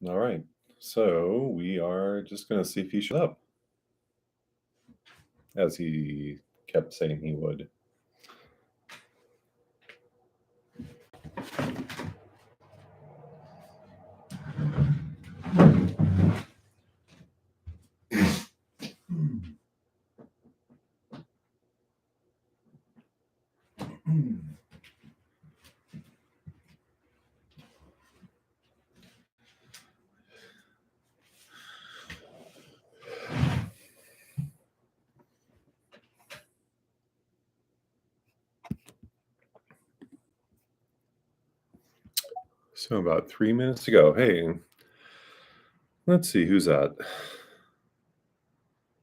All right. So we are just going to see if he shows up, as he kept saying he would. So about 3 minutes to go. Hey, let's see who's that.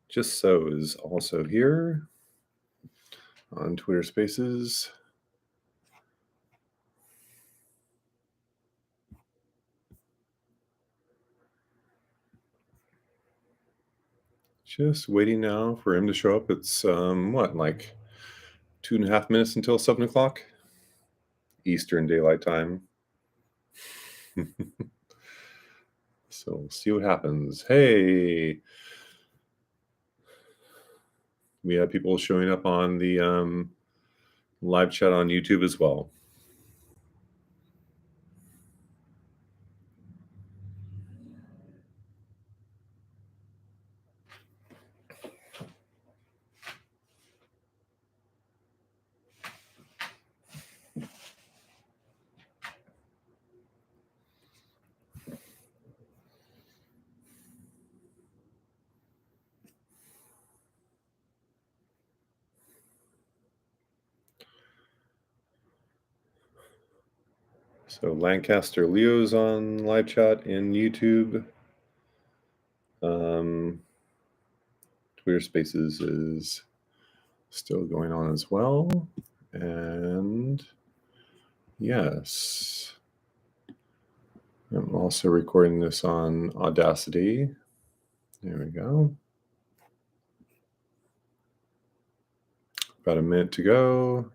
Just So is also here on Twitter Spaces. Just waiting now for him to show up. It's like 2.5 minutes until 7 o'clock Eastern Daylight Time. So we'll see what happens. Hey, we have people showing up on the live chat on YouTube as well. So Lancaster Leo's on live chat in YouTube. Twitter Spaces is still going on as well. And yes, I'm also recording this on Audacity. There we go. About a minute to go.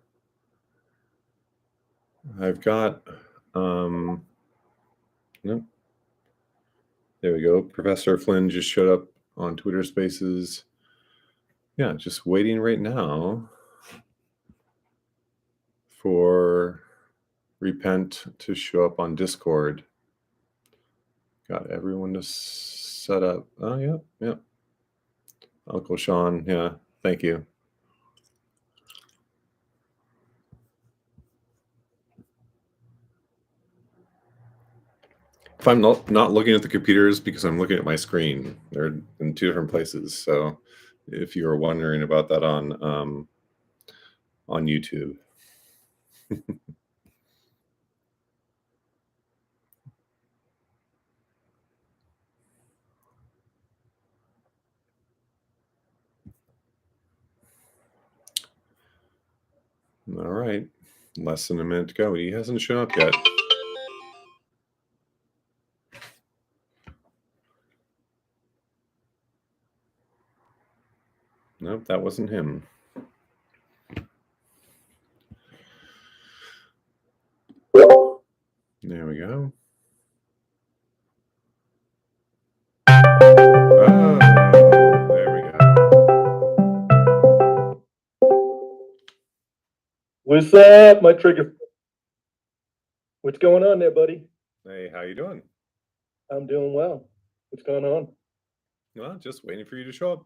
I've got, nope. There we go. Professor Flynn just showed up on Twitter Spaces. Yeah, just waiting right now for Repent to show up on Discord. Got everyone to set up. Oh, yeah. Uncle Sean, yeah, thank you. If I'm not looking at the computers because I'm looking at my screen, they're in two different places. So if you were wondering about that on YouTube. All right, less than a minute to go. He hasn't shown up yet. Nope, that wasn't him. There we go. Oh, there we go. What's up, my trigger? What's going on there, buddy? Hey, how you doing? I'm doing well. What's going on? Well, just waiting for you to show up.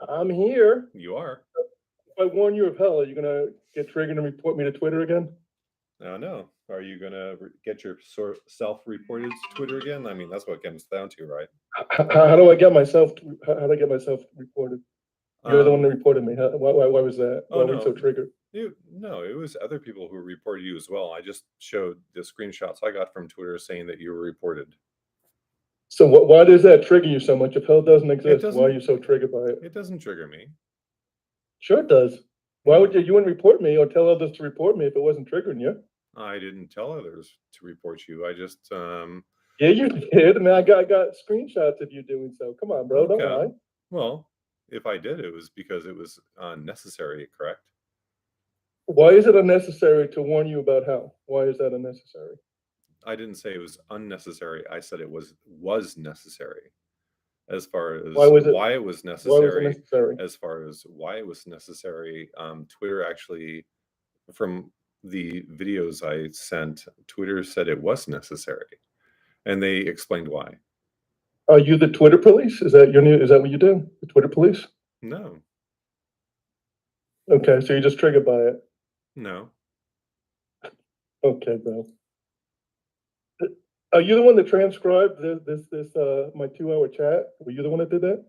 I'm here. You are. If I warn you of hell, are you going to get triggered and report me to Twitter again? No. Are you going to get your self-reported to Twitter again? I mean, that's what it comes down to, right? How do I get myself reported? You're the one that reported me. Why was that? Why were you so triggered? No, it was other people who reported you as well. I just showed the screenshots I got from Twitter saying that you were reported. So why does that trigger you so much? If hell doesn't exist, why are you so triggered by it? It doesn't trigger me. Sure it does. Why would you wouldn't report me or tell others to report me if it wasn't triggering you? I didn't tell others to report you. I just Yeah, you did. I mean, I got screenshots of you doing so. Come on, bro, don't lie. Well, if I did, it was because it was unnecessary, correct? Why is it unnecessary to warn you about hell? Why is that unnecessary? I didn't say it was unnecessary. I said it was necessary. As far as Why was it necessary, necessary? as far as why it was necessary, Twitter actually, from the videos I sent, Twitter said it was necessary, and they explained why. Are you the Twitter police? Is that what you do? The Twitter police? No, Okay, so you're just triggered by it. no. Okay, bro. Are you the one that transcribed this my 2-hour chat? Were you the one that did that?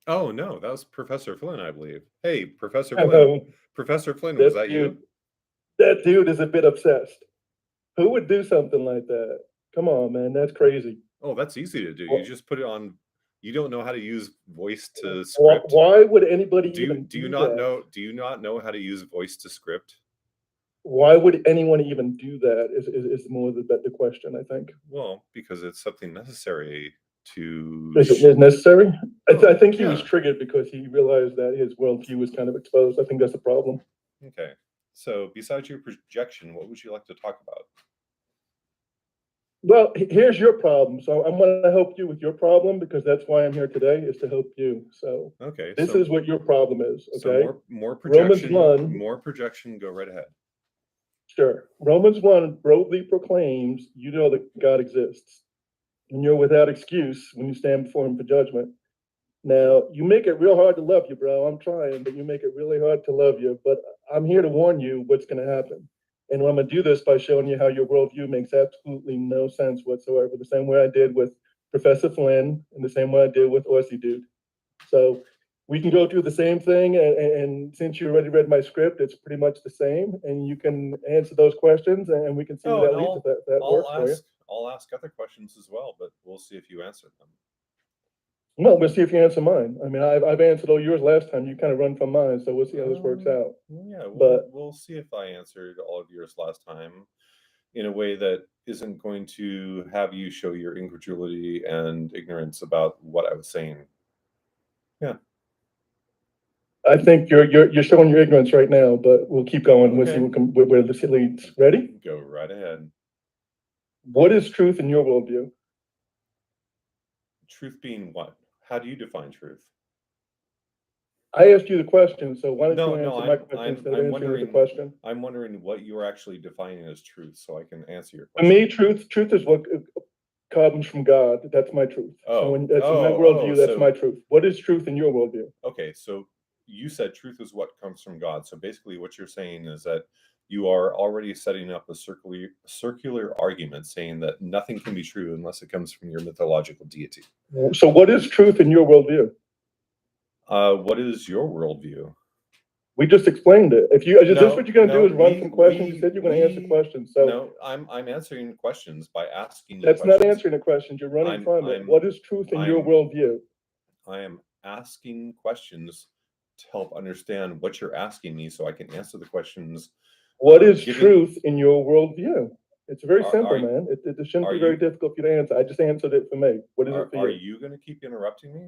Oh no, that was Professor Flynn, I believe. Hey, Professor No, Flynn. Professor Flynn, was that you? That dude is a bit obsessed. Who would do something like that? Come on, man, that's crazy. Oh, that's easy to do. Well, You just put it on. You don't know how to use voice to script. Why would anybody even do you do not that? know? Do you not know how to use voice to script? Why would anyone even do that? Is more the question, I think. Well, because it's something necessary to. Is it necessary? Oh, I think he was yeah. triggered because he realized that his worldview was kind of exposed. I think that's the problem. Okay. So, besides your projection, what would you like to talk about? Well, here's your problem. So I'm going to help you with your problem because that's why I'm here today, is to help you. So Okay. this so, is what your problem is. Okay. So more projection. Romans 1. More projection. Go right ahead. Sure. Romans 1 boldly proclaims you know that God exists, and you're without excuse when you stand before him for judgment. Now, you make it real hard to love you, bro. I'm trying, but you make it really hard to love you. But I'm here to warn you what's going to happen. And I'm going to do this by showing you how your worldview makes absolutely no sense whatsoever, the same way I did with Professor Flynn and the same way I did with Aussie Dude. So we can go through the same thing. And since you already read my script, it's pretty much the same. And you can answer those questions and we can see where that leads if that works for you. I'll ask other questions as well, but we'll see if you answer them. No, we'll see if you answer mine. I mean, I've answered all yours last time. You kind of run from mine, so we'll see how this works out. Yeah, But we'll see if I answered all of yours last time in a way that isn't going to have you show your incredulity and ignorance about what I was saying. Yeah. I think you're showing your ignorance right now. But we'll keep going. We'll see Okay. where this leads. Ready? Go right ahead. What is truth in your worldview? Truth being what? How do you define truth? I asked you the question, so why don't you No, answer my question instead of answering the question? I'm wondering what you're actually defining as truth, so I can answer your For question. me, truth is what comes from God. That's my truth. So when that's in my worldview, that's my truth. What is truth in your worldview? Okay, so you said truth is what comes from God. So basically, what you're saying is that you are already setting up a circular argument saying that nothing can be true unless it comes from your mythological deity. So what is truth in your worldview? What is your worldview? We just explained it. Is this what you're going to do? Is run from questions? You said you're going to answer questions. So no, I'm answering questions by asking you. That's questions. not answering the questions. You're running from it. What is truth in your worldview? I am asking questions to help understand what you're asking me, so I can answer the questions. What is truth in your worldview? It's very simple, man. It shouldn't be very difficult for you to answer. I just answered it for me. What is it for you? Are you going to keep interrupting me?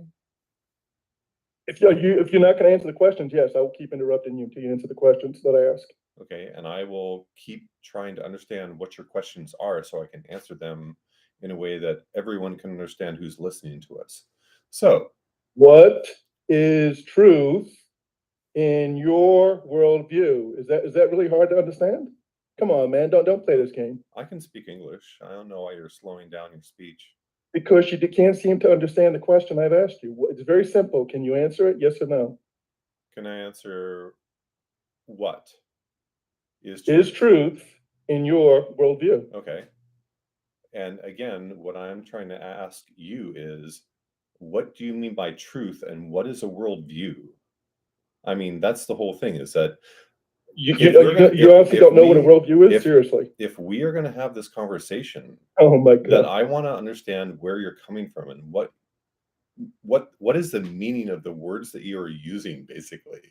If you're not going to answer the questions, yes, I will keep interrupting you until you answer the questions that I ask. Okay, and I will keep trying to understand what your questions are so I can answer them in a way that everyone can understand who's listening to us. So, what is truth in your worldview? Is that really hard to understand? Come on, man, don't play this game. I can speak English. I don't know why you're slowing down your speech. Because you can't seem to understand the question I've asked you. It's very simple. Can you answer it? Yes or no? Can I answer what? Is truth in your worldview? Okay. And again, what I'm trying to ask you is, what do you mean by truth and what is a worldview? I mean, that's the whole thing, is that you honestly don't know what a worldview is? Seriously. If we are going to have this conversation, oh my God, then I want to understand where you're coming from and what is the meaning of the words that you are using, basically.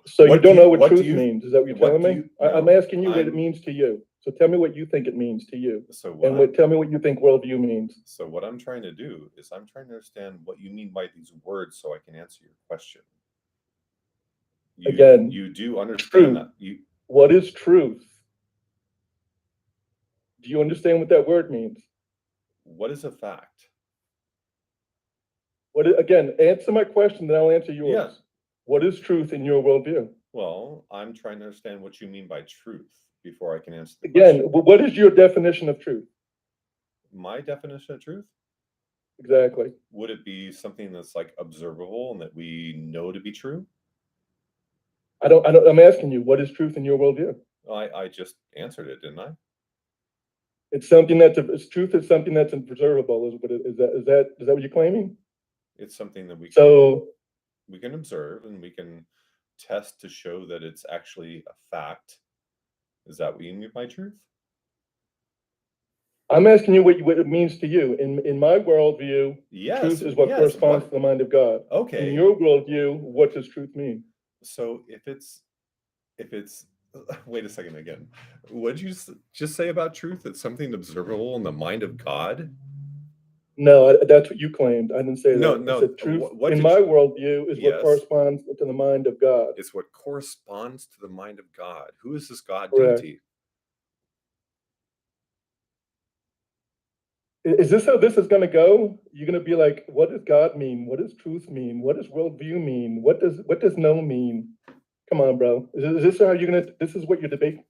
So you don't know what truth means? Is that what you're telling me? I'm asking you what it means to you. So tell me what you think it means to you. Tell me what you think worldview means. So what I'm trying to do is I'm trying to understand what you mean by these words so I can answer your question. You do understand truth. What is truth? Do you understand what that word means? What is a fact? Again, answer my question, then I'll answer yours. Yeah. What is truth in your worldview? Well, I'm trying to understand what you mean by truth before I can answer the Again, question. what is your definition of truth? My definition of truth? Exactly. Would it be something that's like observable and that we know to be true? I'm asking you, what is truth in your worldview? I just answered it, didn't I? It's truth is something that's observable. Is that what you're claiming? It's something that we can observe and we can test to show that it's actually a fact. Is that what you mean by truth? I'm asking you what it means to you. In my worldview, Yes. truth is what corresponds to the mind of God. Okay. In your worldview, what does truth mean? So if it's wait a second again. What did you just say about truth? It's something observable in the mind of God? No, that's what you claimed. I didn't say that. No. I said truth What in did my you- worldview is what Yes. corresponds to the mind of God. It's what corresponds to the mind of God. Who is this God Correct. deity? Is this how this is going to go? You're going to be like, what does God mean? What does truth mean? What does worldview mean? What does no mean? Come on, bro. Is this how you're going to? This is what your debate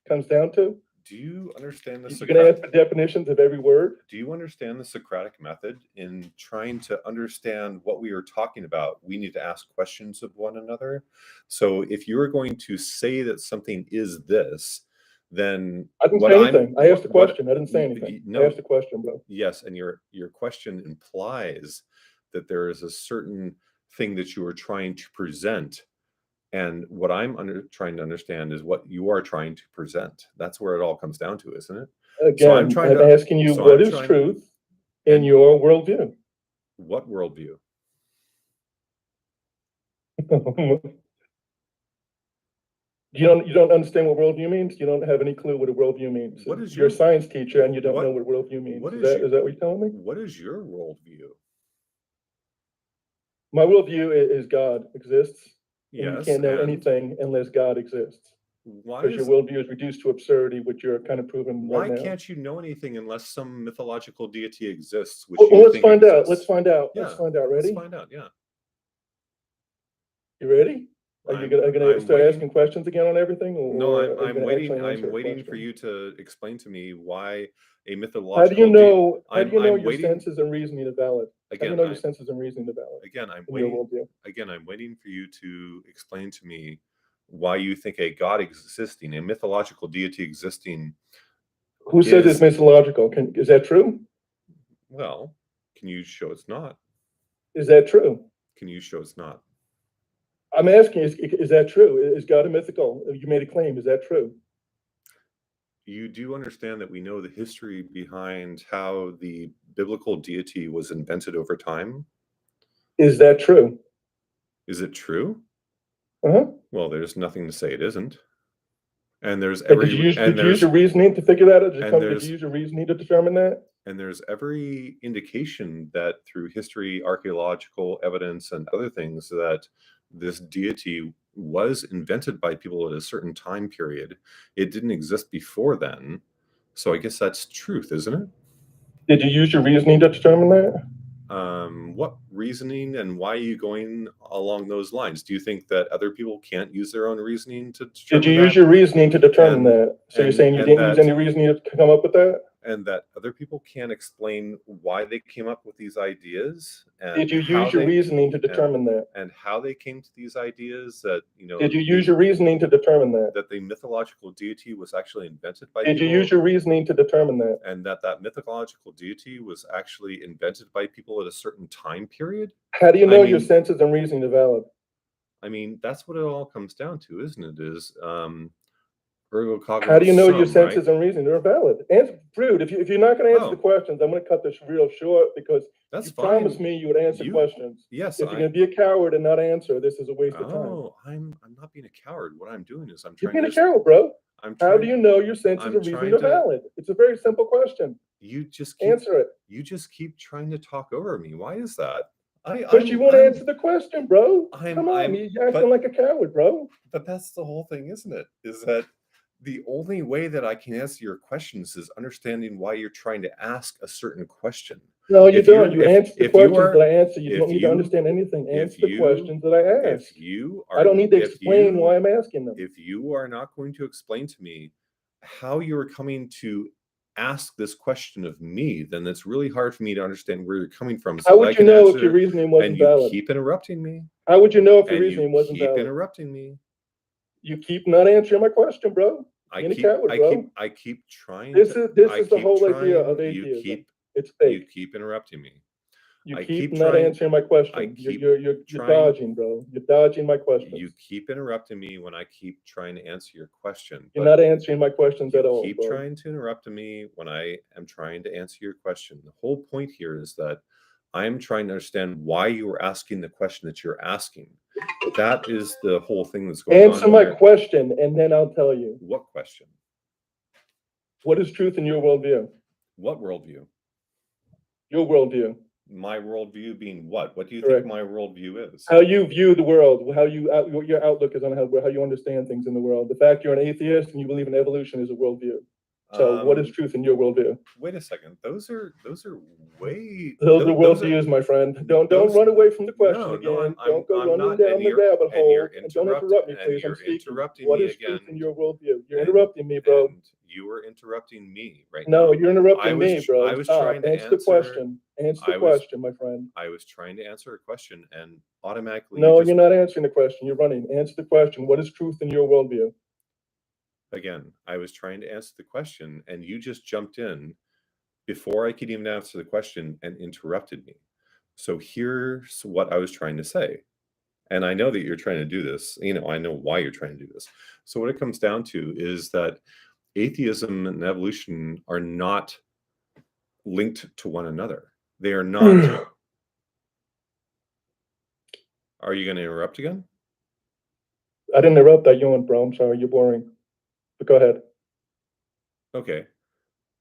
comes down to? Do you understand the You're going to ask for definitions of every word? Do you understand the Socratic method? In trying to understand what we are talking about, we need to ask questions of one another. So if you're going to say that something is this, then I didn't say anything. I asked a question. I didn't say anything. No, I asked a question, bro. yes, and your question implies that there is a certain thing that you are trying to present. And what I'm trying to understand is what you are trying to present. That's where it all comes down to, isn't it? Again, So I'm asking you, what is truth in your worldview? What worldview? You don't understand what worldview means? You don't have any clue what a worldview means. You're a science teacher and you don't know what worldview means. Is that what you're telling me? What is your worldview? My worldview is God exists. Yes, and you can't know anything unless God exists. Because your worldview is reduced to absurdity, which you're kind of proving right now. Why can't you know anything unless some mythological deity exists? Well, let's find out. Let's find out. Yeah, let's find out. Ready? Let's find out. Yeah. You ready? Are you gonna start asking questions again on everything? No, I'm waiting. I'm waiting for you to explain to me why a mythological. How do you know? How do you know your senses and reasoning are valid? Again, how do you know your senses and reasoning are valid? Again, I'm waiting for you to explain to me why you think a God existing, a mythological deity existing. Who says it's mythological? Is that true? Well, can you show it's not? Is that true? Can you show it's not? I'm asking, is that true? Is God a mythical? You made a claim. Is that true? You do understand that we know the history behind how the biblical deity was invented over time? Is that true? Is it true? Uh-huh. Well, there's nothing to say it isn't. And there's did you use your reasoning to figure that out? Did you use your reasoning to determine that? And there's every indication that through history, archaeological evidence, and other things that this deity was invented by people at a certain time period. It didn't exist before then. So I guess that's truth, isn't it? Did you use your reasoning to determine that? What reasoning and why are you going along those lines? Do you think that other people can't use their own reasoning to determine Did you use your reasoning to determine that? So you're saying you didn't use any reasoning to come up with that? And that other people can't explain why they came up with these ideas? And did you use your reasoning to determine that? And how they came to these ideas that, Did you use your reasoning to determine that? That the mythological deity was actually invented by people? Did you use your reasoning to determine that? And that mythological deity was actually invented by people at a certain time period? How do you know your senses and reasoning are valid? I mean, that's what it all comes down to, isn't it? How do you know your senses and reasoning are valid? Answer, Rude. If you're not going to answer the questions, I'm going to cut this real short because you promised me you would answer questions. Yes. If you're going to be a coward and not answer, this is a waste of time. Oh, I'm not being a coward. What I'm doing is I'm You're trying being a coward, bro. How do you know your senses and reasoning are valid? It's a very simple question. You just answer it. You just keep trying to talk over me. Why is that? Because you won't answer the question, bro. Come on, you're acting like a coward, bro. But that's the whole thing, isn't it? Is that The only way that I can answer your questions is understanding why you're trying to ask a certain question. No, you If you're- don't. You if- answer the if you questions are- that I answer. You if don't need to you- understand anything. if Answer the you- questions that I ask. If you are, I don't need to if explain you- why I'm asking them. If you are not going to explain to me how you are coming to ask this question of me, then it's really hard for me to understand where you're coming from. How would you know if your reasoning wasn't and you valid? keep interrupting me. How would you know if your And reasoning you wasn't keep valid? interrupting me. You keep not answering my question, bro. I Being a keep, coward, I bro. keep, I keep trying. This to, is I the keep whole idea trying- of atheism. You It's you fake. keep interrupting me. You I keep keep not trying- answering my question. I keep You're trying- dodging, bro. You're dodging my questions. You keep interrupting me when I keep trying to answer your question. You're but not answering my questions at all, keep bro. trying to interrupt me when I am trying to answer your question. The whole point here is that I'm trying to understand why you are asking the question that you're asking. That is the whole thing that's going on. Answer my question, and then I'll tell you. What question? What is truth in your worldview? What worldview? Your worldview. My worldview being what? What do you Correct. think my worldview is? How you view the world, what your outlook is on how you understand things in the world. The fact you're an atheist and you believe in evolution is a worldview. So what is truth in your worldview? Wait a second. Those are way. Those are worldviews, my friend. Don't run away from the question again. Don't go running down the rabbit hole. And don't interrupt me, please. I'm speaking. What is truth in your worldview? You're interrupting me, bro. And you are interrupting me right now. No, you're interrupting me, bro. I was Stop. trying to Answer the question. Answer the question, my friend. I was trying to answer a question, and automatically. No, you're not answering the question. You're running. Answer the question. What is truth in your worldview? Again, I was trying to answer the question, and you just jumped in before I could even answer the question and interrupted me. So here's what I was trying to say. And I know that you're trying to do this. I know why you're trying to do this. So what it comes down to is that atheism and evolution are not linked to one another. They are not. Are you going to interrupt again? I didn't interrupt. I yawned, bro. I'm sorry. You're boring. But go ahead. Okay.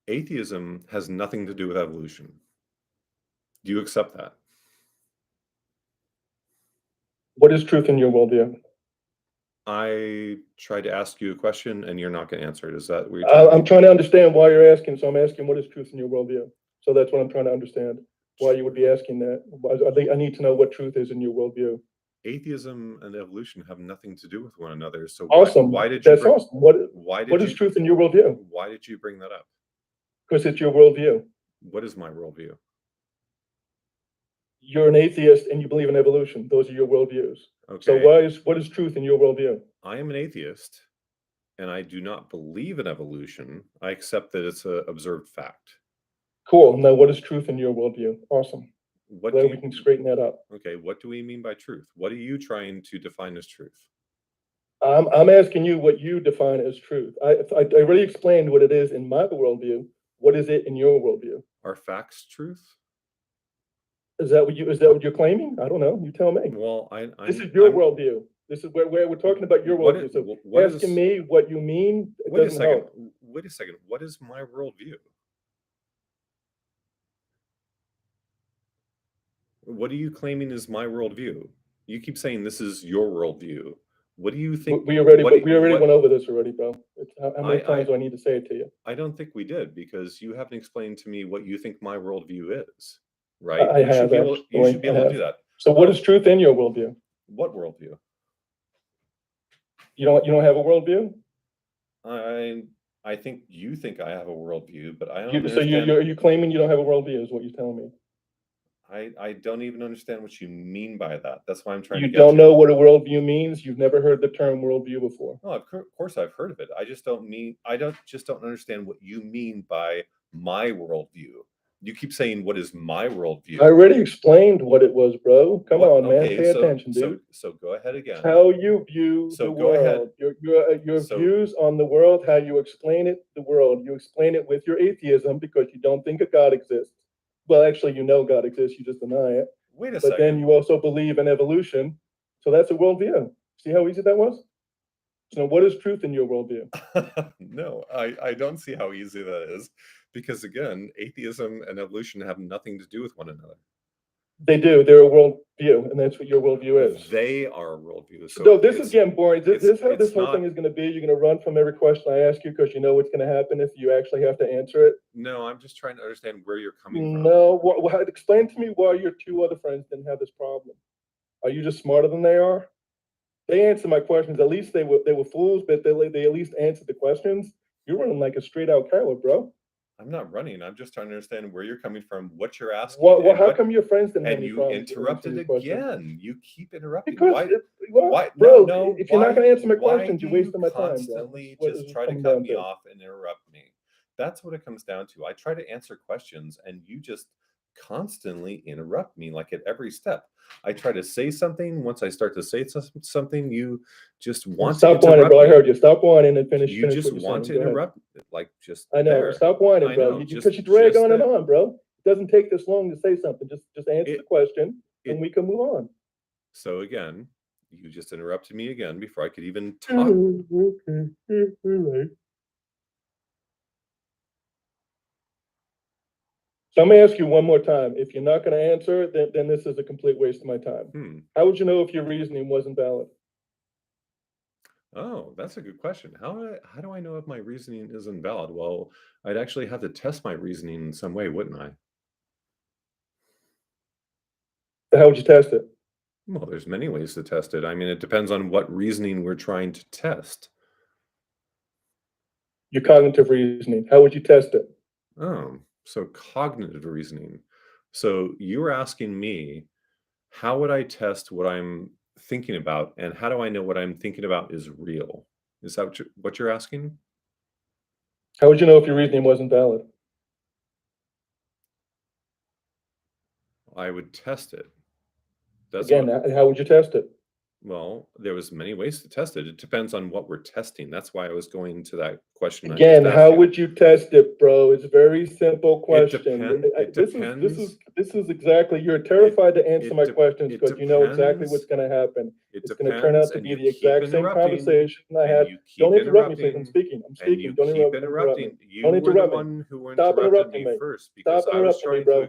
Atheism has nothing to do with evolution. Do you accept that? What is truth in your worldview? I tried to ask you a question and you're not going to answer it. Is that what you're I'm trying to understand why you're asking. So I'm asking, what is truth in your worldview? So that's what I'm trying to understand. Why you would be asking that. I need to know what truth is in your worldview. Atheism and evolution have nothing to do with one another. So awesome. Why did you? That's awesome. What is truth in your worldview? Why did you bring that up? Because it's your worldview. What is my worldview? You're an atheist and you believe in evolution. Those are your worldviews. Okay. So what is truth in your worldview? I am an atheist and I do not believe in evolution. I accept that it's an observed fact. Cool. Now, what is truth in your worldview? Awesome. Glad we can straighten that up. Okay. What do we mean by truth? What are you trying to define as truth? I'm asking you what you define as truth. I already explained what it is in my worldview. What is it in your worldview? Are facts truth? Is that what you're claiming? I don't know. You tell me. Well, this is your worldview. This is where we're talking about your worldview. So asking me what you mean, it doesn't help. Wait a second. What is my worldview? What are you claiming is my worldview? You keep saying this is your worldview. What do you think? We already went over this already, bro. How many times do I need to say it to you? I don't think we did, because you haven't explained to me what you think my worldview is. Right? I have. You should be able to do that. So what is truth in your worldview? What worldview? You don't have a worldview? I think you think I have a worldview, but I don't understand. So you're claiming you don't have a worldview is what you're telling me. I don't even understand what you mean by that. That's why I'm trying to get You don't know what a worldview means? You've never heard the term worldview before? No, of course I've heard of it. I just don't understand what you mean by my worldview. You keep saying, what is my worldview? I already explained what it was, bro. Come on, man. Pay attention, dude. So go ahead again. How you view the world. Your views on the world, how you explain it, the world. You explain it with your atheism because you don't think a God exists. Well, actually, you know God exists. You just deny it. Wait a second. But then you also believe in evolution. So that's a worldview. See how easy that was? So what is truth in your worldview? No, I don't see how easy that is. Because again, atheism and evolution have nothing to do with one another. They do. They're a worldview, and that's what your worldview is. They are a worldview. So No, this is getting boring. This it's- is how this it's whole not- thing is going to be. You're going to run from every question I ask you because you know what's going to happen if you actually have to answer it. No, I'm just trying to understand where you're coming from. No, explain to me why your two other friends didn't have this problem. Are you just smarter than they are? They answered my questions. At least they were fools, but they at least answered the questions. You're running like a straight out coward, bro. I'm not running. I'm just trying to understand where you're coming from, what you're asking. Well, how come your friends didn't have and any you problems interrupted answering these questions? again. You keep interrupting. Because Why, bro, no, if you're not going to answer my why questions, do you're wasting my you time, bro. constantly What just is try to coming cut down me to? off and interrupt me? That's what it comes down to. I try to answer questions and you just constantly interrupt me, like at every step. I try to say something. Once I start to say something, you just want Stop to whining, interrupt bro. I me. heard you. Stop whining and finish. You Finish just what you're want saying. to Go ahead. interrupt, like just I know. there. Stop whining, I bro. know, Because you drag just on and that- on, bro. It doesn't take this long to say something. Just answer the question, and we can move on. So again, you just interrupted me again before I could even talk. Okay. All right. So I'm gonna ask you one more time. If you're not gonna answer, then this is a complete waste of my time. How would you know if your reasoning wasn't valid? Oh, that's a good question. How do I know if my reasoning isn't valid? Well, I'd actually have to test my reasoning in some way, wouldn't I? So how would you test it? Well, there's many ways to test it. I mean, it depends on what reasoning we're trying to test. Your cognitive reasoning. How would you test it? Oh, so cognitive reasoning. So you were asking me, how would I test what I'm thinking about, and how do I know what I'm thinking about is real? Is that what you're asking? How would you know if your reasoning wasn't valid? I would test it. That's Again, how would you test it? Well, there was many ways to test it. It depends on what we're testing. That's why I was going to that question. Again, how would you test it, bro? It's a very simple question. This is exactly. You're terrified to answer my questions because you know exactly what's going to happen. It's going to turn out to be the exact same conversation I had. Don't interrupt me, please. I'm speaking. Don't interrupt me. Don't interrupt me. Stop interrupting me. Stop interrupting me, bro.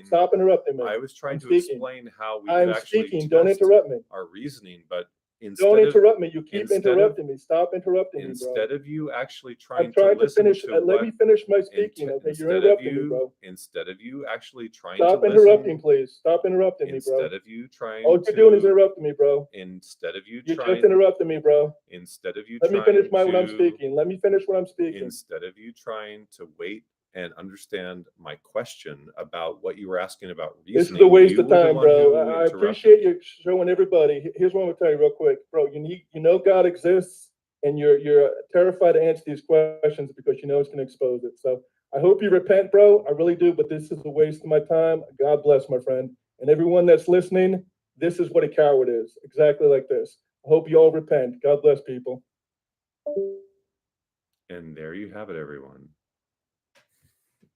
Stop interrupting me. I was trying to explain how we I'm speaking. Don't interrupt me. Our reasoning, but don't interrupt me. You keep interrupting me. Stop interrupting me, bro. Instead of you actually I'm trying to finish. Let me finish my speaking. Okay, you're interrupting me, bro. Instead of you actually trying Stop to interrupting, please. Stop interrupting me, bro. Instead of you trying. All you're doing is interrupting me, bro. Instead of you You're trying. just interrupting me, bro. Instead of you. Let me finish what I'm speaking. Let me finish what I'm speaking. Instead of you trying to wait and understand my question about what you were asking about reasoning. This is a waste of time, bro. I appreciate you showing everybody. Here's what I'm gonna tell you real quick, bro. You know God exists, and you're terrified to answer these questions because you know it's gonna expose it. So I hope you repent, bro. I really do, but this is a waste of my time. God bless, my friend. And everyone that's listening, this is what a coward is. Exactly like this. I hope you all repent. God bless, people. And there you have it, everyone.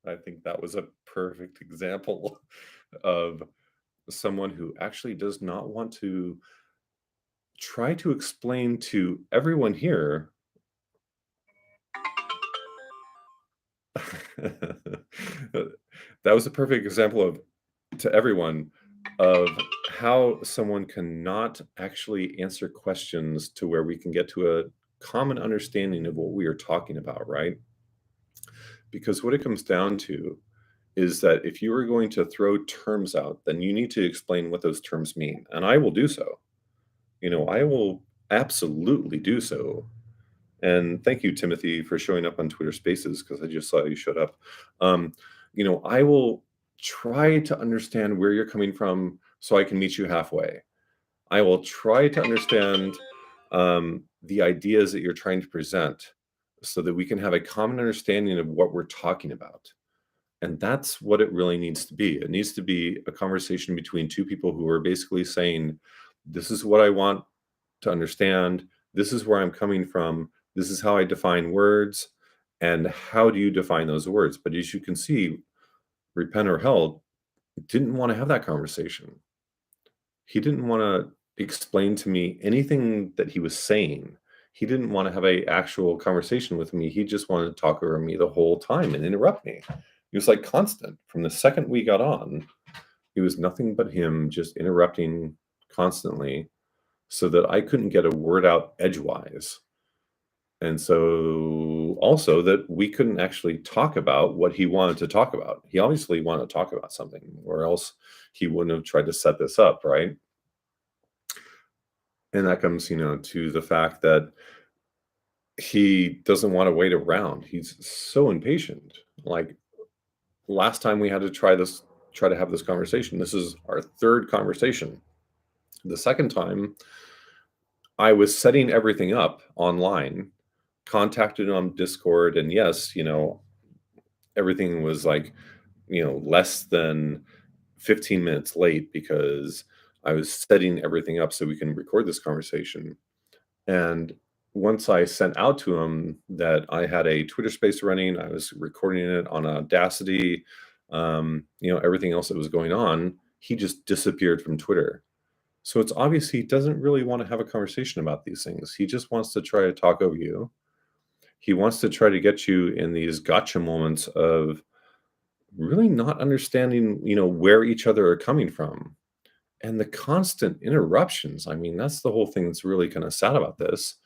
I think that was a perfect example of someone who actually does not want to try to explain to everyone here. That was a perfect example of, to everyone, of how someone cannot actually answer questions to where we can get to a common understanding of what we are talking about, right? Because what it comes down to is that if you are going to throw terms out, then you need to explain what those terms mean. And I will do so. I will absolutely do so. And thank you, Timothy, for showing up on Twitter Spaces, because I just saw you showed up. I will try to understand where you're coming from so I can meet you halfway. I will try to understand the ideas that you're trying to present so that we can have a common understanding of what we're talking about. And that's what it really needs to be. It needs to be a conversation between two people who are basically saying, this is what I want to understand. This is where I'm coming from. This is how I define words. And how do you define those words? But as you can see, REPENTorrHell didn't want to have that conversation. He didn't want to explain to me anything that he was saying. He didn't want to have an actual conversation with me. He just wanted to talk over me the whole time and interrupt me. He was like constant from the second we got on. It was nothing but him just interrupting constantly so that I couldn't get a word out edgewise. And so also that we couldn't actually talk about what he wanted to talk about. He obviously wanted to talk about something, or else he wouldn't have tried to set this up, right? And that comes, to the fact that he doesn't want to wait around. He's so impatient. Like last time we had to try to have this conversation. This is our third conversation. The second time, I was setting everything up online, contacted him on Discord, and yes, everything was like, less than 15 minutes late because I was setting everything up so we can record this conversation. And once I sent out to him that I had a Twitter space running, I was recording it on Audacity, everything else that was going on, he just disappeared from Twitter. So it's obvious he doesn't really want to have a conversation about these things. He just wants to try to talk over you. He wants to try to get you in these gotcha moments of really not understanding, where each other are coming from. And the constant interruptions. I mean, that's the whole thing that's really kind of sad about this.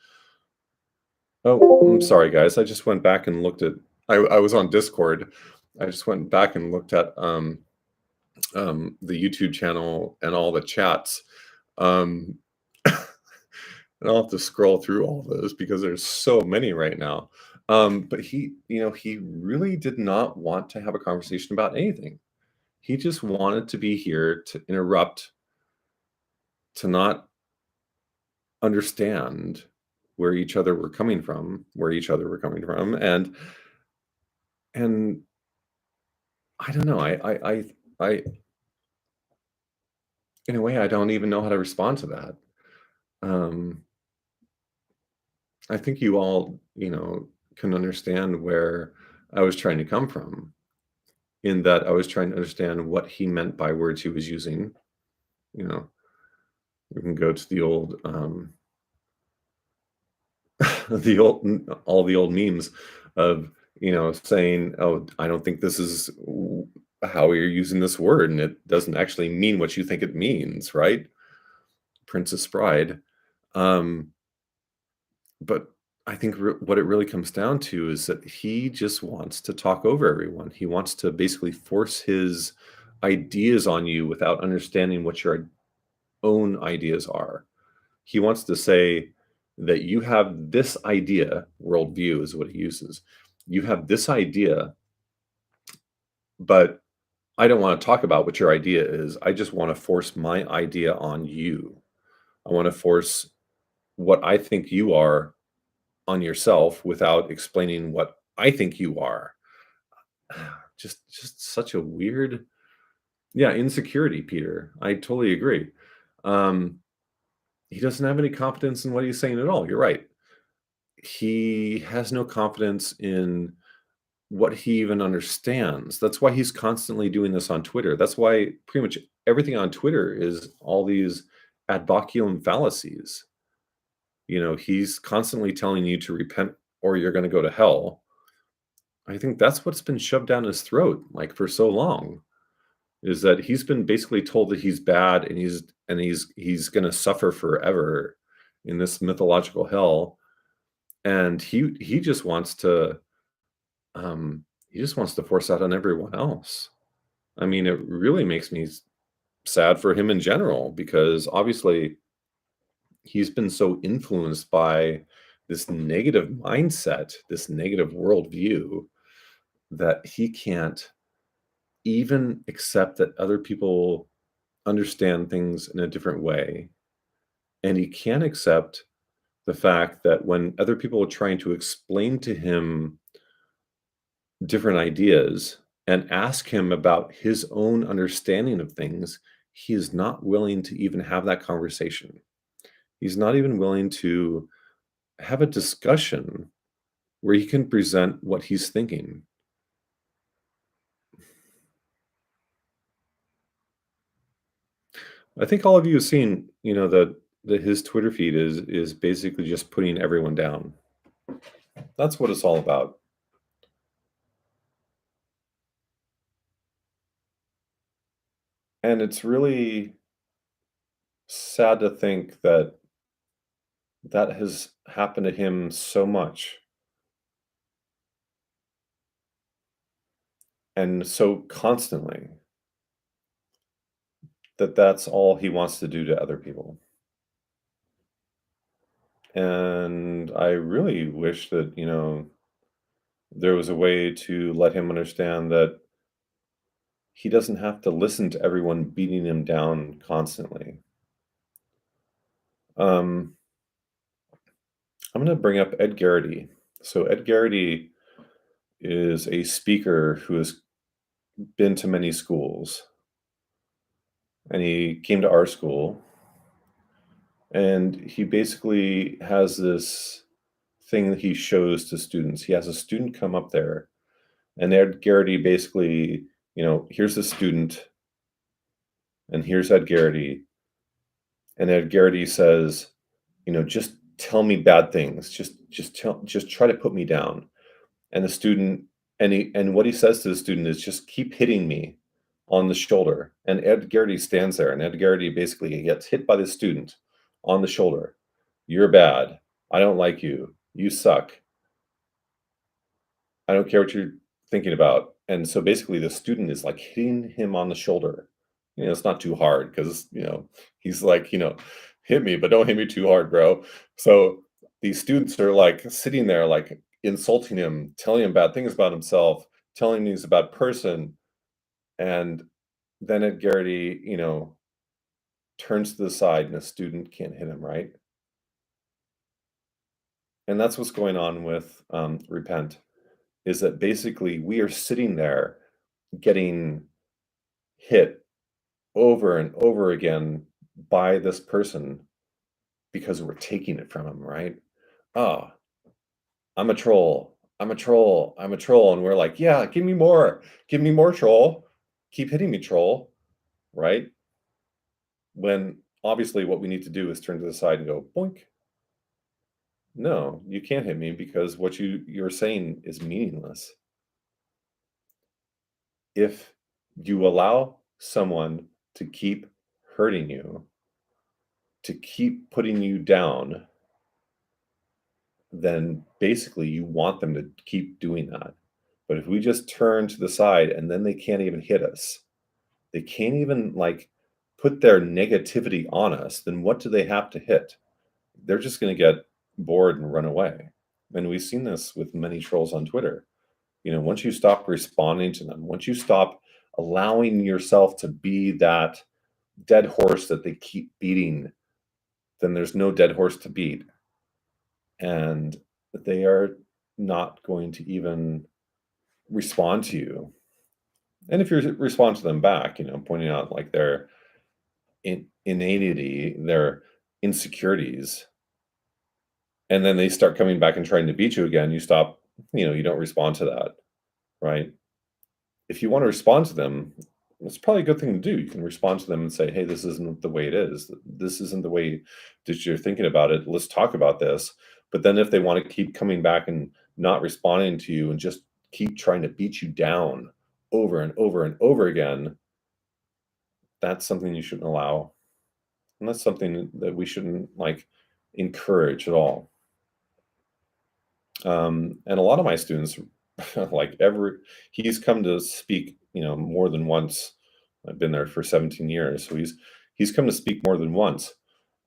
Oh, I'm sorry, guys. I just went back and looked at. I was on Discord. I just went back and looked at the YouTube channel and all the chats. Um, and I'll have to scroll through all those because there's so many right now. But he really did not want to have a conversation about anything. He just wanted to be here to interrupt, to not understand where each other were coming from, and I don't know. I in a way, I don't even know how to respond to that. Um, I think you all, can understand where I was trying to come from, in that I was trying to understand what he meant by words he was using. You know, we can go to the old, all the old memes of, saying, "Oh, I don't think this is how you're using this word, and it doesn't actually mean what you think it means," right? Princess Bride. Um, but I think what it really comes down to is that he just wants to talk over everyone. He wants to basically force his ideas on you without understanding what your own ideas are. He wants to say that you have this idea, worldview is what he uses. You have this idea, but I don't want to talk about what your idea is. I just want to force my idea on you. I want to force what I think you are on yourself without explaining what I think you are. Just such a weird, yeah, insecurity, Peter. I totally agree. Um, he doesn't have any confidence in what he's saying at all. You're right. He has no confidence in what he even understands. That's why he's constantly doing this on Twitter. That's why pretty much everything on Twitter is all these ad bocculum fallacies. He's constantly telling you to repent or you're going to go to hell. I think that's what's been shoved down his throat, like, for so long, is that he's been basically told that he's bad and he's gonna suffer forever in this mythological hell, and he just wants to, force that on everyone else. I mean, it really makes me sad for him in general because obviously he's been so influenced by this negative mindset, this negative worldview, that he can't even accept that other people understand things in a different way. And he can't accept the fact that when other people are trying to explain to him different ideas and ask him about his own understanding of things, he is not willing to even have that conversation. He's not even willing to have a discussion where he can present what he's thinking. I think all of you have seen, that his Twitter feed is basically just putting everyone down. That's what it's all about. And it's really sad to think that that has happened to him so much and so constantly that that's all he wants to do to other people. And I really wish that, there was a way to let him understand that he doesn't have to listen to everyone beating him down constantly. Um, I'm going to bring up Ed Garrity. So, Ed Garrity is a speaker who has been to many schools, and he came to our school, and he basically has this thing that he shows to students. He has a student come up there, and Ed Garrity basically, here's the student, and here's Ed Garrity, and Ed Garrity says, just tell me bad things, just try to put me down. And the student, and what he says to the student is, just keep hitting me on the shoulder. And Ed Garrity stands there, and Ed Garrity basically gets hit by the student on the shoulder. You're bad. I don't like you. You suck. I don't care what you're thinking about. And so basically the student is like hitting him on the shoulder. It's not too hard because, he's like, hit me, but don't hit me too hard, bro. So these students are like sitting there, like insulting him, telling him bad things about himself, telling him he's a bad person. And then Ed Garrity, turns to the side and a student can't hit him, right? And that's what's going on with Repent, is that basically we are sitting there getting hit over and over again by this person because we're taking it from him, right? Oh, I'm a troll. I'm a troll. I'm a troll. And we're like, yeah, give me more. Give me more troll. Keep hitting me, troll. Right? When obviously what we need to do is turn to the side and go, boink. No, you can't hit me because what you're saying is meaningless. If you allow someone to keep hurting you, to keep putting you down, then basically you want them to keep doing that. But if we just turn to the side and then they can't even hit us, they can't even like put their negativity on us, then what do they have to hit? They're just going to get bored and run away. And we've seen this with many trolls on Twitter. Once you stop responding to them, once you stop allowing yourself to be that dead horse that they keep beating, then there's no dead horse to beat. And they are not going to even respond to you. And if you respond to them back, pointing out like their inanity, their insecurities, and then they start coming back and trying to beat you again, you stop, you don't respond to that, right? If you want to respond to them, it's probably a good thing to do. You can respond to them and say, hey, this isn't the way it is. This isn't the way that you're thinking about it. Let's talk about this. But then if they want to keep coming back and not responding to you and just keep trying to beat you down over and over and over again, that's something you shouldn't allow. And that's something that we shouldn't like encourage at all. And a lot of my students, like he's come to speak, more than once. I've been there for 17 years, so he's come to speak more than once.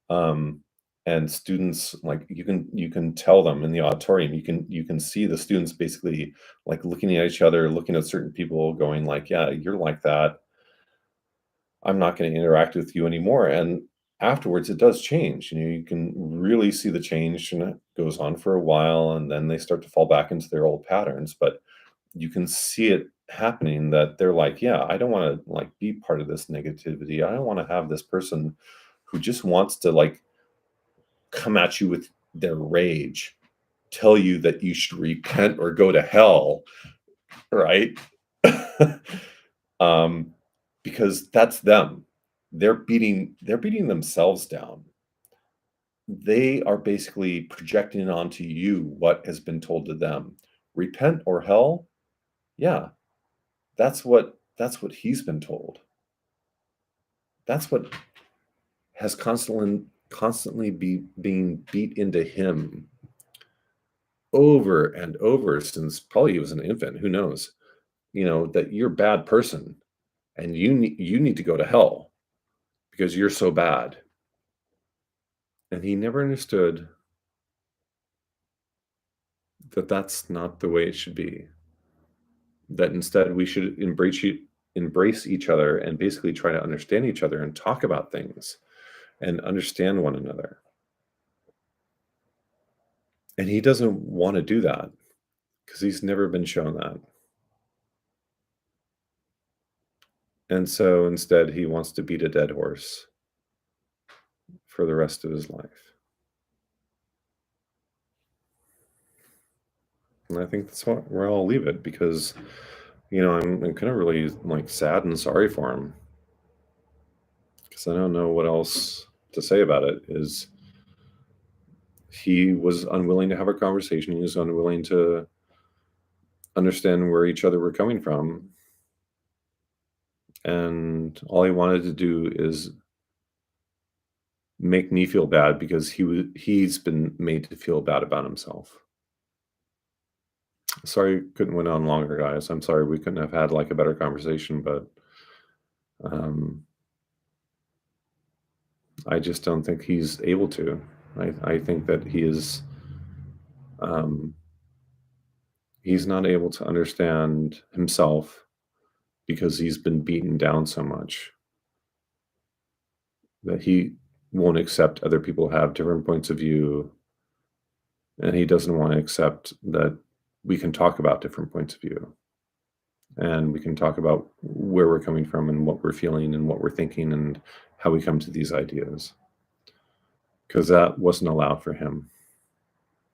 Um, and students, like you can tell them in the auditorium, you can see the students basically like looking at each other, looking at certain people, going like, yeah, you're like that. I'm not going to interact with you anymore. And afterwards, it does change. You can really see the change, and it goes on for a while, and then they start to fall back into their old patterns. But you can see it happening that they're like, yeah, I don't want to like be part of this negativity. I don't want to have this person who just wants to like come at you with their rage, tell you that you should repent or go to hell, right? um, because that's them. They're beating themselves down. They are basically projecting onto you what has been told to them. Repent or hell? Yeah, that's what he's been told. That's what has constantly being beat into him over and over since probably he was an infant. Who knows? That you're a bad person and you need to go to hell because you're so bad. And he never understood that that's not the way it should be. That instead we should embrace each other and basically try to understand each other and talk about things and understand one another. And he doesn't want to do that because he's never been shown that. And so instead, he wants to beat a dead horse for the rest of his life. And I think that's where I'll leave it because, I'm kind of really sad and sorry for him because I don't know what else to say about it. Is he was unwilling to have a conversation. He was unwilling to understand where each other were coming from. And all he wanted to do is make me feel bad because he's been made to feel bad about himself. Sorry, couldn't went on longer, guys. I'm sorry we couldn't have had a better conversation, but I just don't think he's able to. I think that he is he's not able to understand himself because he's been beaten down so much that he won't accept other people have different points of view, and he doesn't want to accept that we can talk about different points of view and we can talk about where we're coming from and what we're feeling and what we're thinking and how we come to these ideas, because that wasn't allowed for him.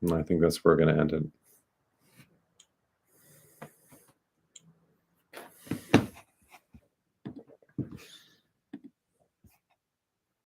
And I think that's where we're going to end it.